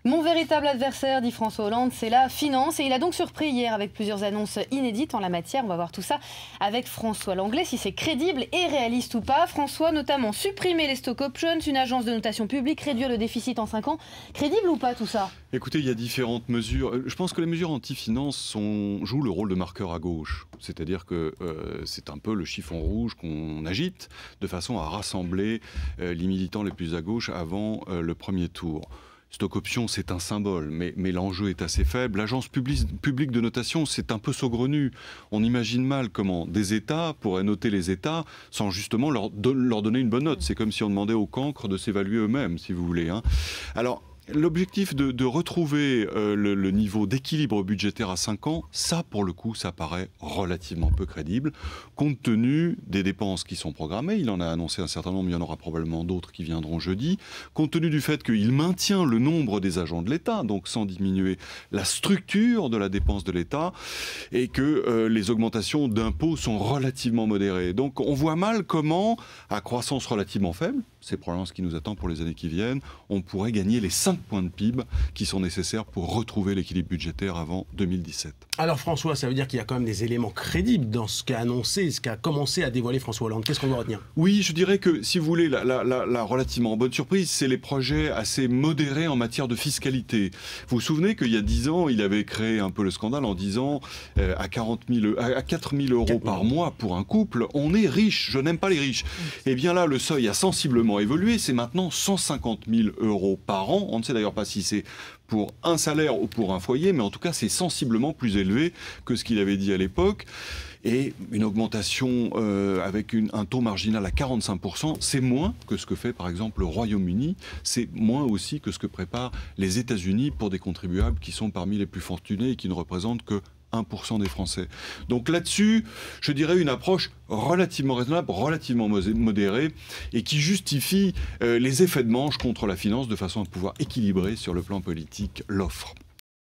Mon véritable adversaire, dit François Hollande, c'est la finance. Et il a donc surpris hier avec plusieurs annonces inédites en la matière. On va voir tout ça avec François Langlais, si c'est crédible et réaliste ou pas. François, notamment, supprimer les stock options, une agence de notation publique, réduire le déficit en 5 ans. Crédible ou pas tout ça? Écoutez, il y a différentes mesures. Je pense que les mesures anti-finance jouent le rôle de marqueur à gauche. C'est-à-dire que c'est un peu le chiffon rouge qu'on agite de façon à rassembler les militants les plus à gauche avant le premier tour. Stock option, c'est un symbole, mais l'enjeu est assez faible. L'agence publique de notation, c'est un peu saugrenu. On imagine mal comment des États pourraient noter les États sans justement leur donner une bonne note. C'est comme si on demandait aux cancres de s'évaluer eux-mêmes, si vous voulez, hein. Alors, l'objectif de retrouver le niveau d'équilibre budgétaire à 5 ans, ça, pour le coup, ça paraît relativement peu crédible, compte tenu des dépenses qui sont programmées. Il en a annoncé un certain nombre, il y en aura probablement d'autres qui viendront jeudi, compte tenu du fait qu'il maintient le nombre des agents de l'État, donc sans diminuer la structure de la dépense de l'État, et que les augmentations d'impôts sont relativement modérées. Donc on voit mal comment, à croissance relativement faible, c'est probablement ce qui nous attend pour les années qui viennent, on pourrait gagner les 5 points de PIB qui sont nécessaires pour retrouver l'équilibre budgétaire avant 2017. Alors François, ça veut dire qu'il y a quand même des éléments crédibles dans ce qu'a annoncé, ce qu'a commencé à dévoiler François Hollande. Qu'est-ce qu'on doit retenir? Oui, je dirais que, si vous voulez, la relativement bonne surprise, c'est les projets assez modérés en matière de fiscalité. Vous vous souvenez qu'il y a 10 ans, il avait créé un peu le scandale en disant à 4 000 euros par mois pour un couple, on est riche, je n'aime pas les riches. Et bien là, le seuil a sensiblement évolué, c'est maintenant 150 000 euros par an. On ne sait d'ailleurs pas si c'est pour un salaire ou pour un foyer, mais en tout cas, c'est sensiblement plus élevé que ce qu'il avait dit à l'époque. Et une augmentation avec un taux marginal à 45%, c'est moins que ce que fait par exemple le Royaume-Uni, c'est moins aussi que ce que préparent les États-Unis pour des contribuables qui sont parmi les plus fortunés et qui ne représentent que 1% des Français. Donc là-dessus, je dirais une approche relativement raisonnable, relativement modérée et qui justifie les effets de manche contre la finance de façon à pouvoir équilibrer sur le plan politique l'offre.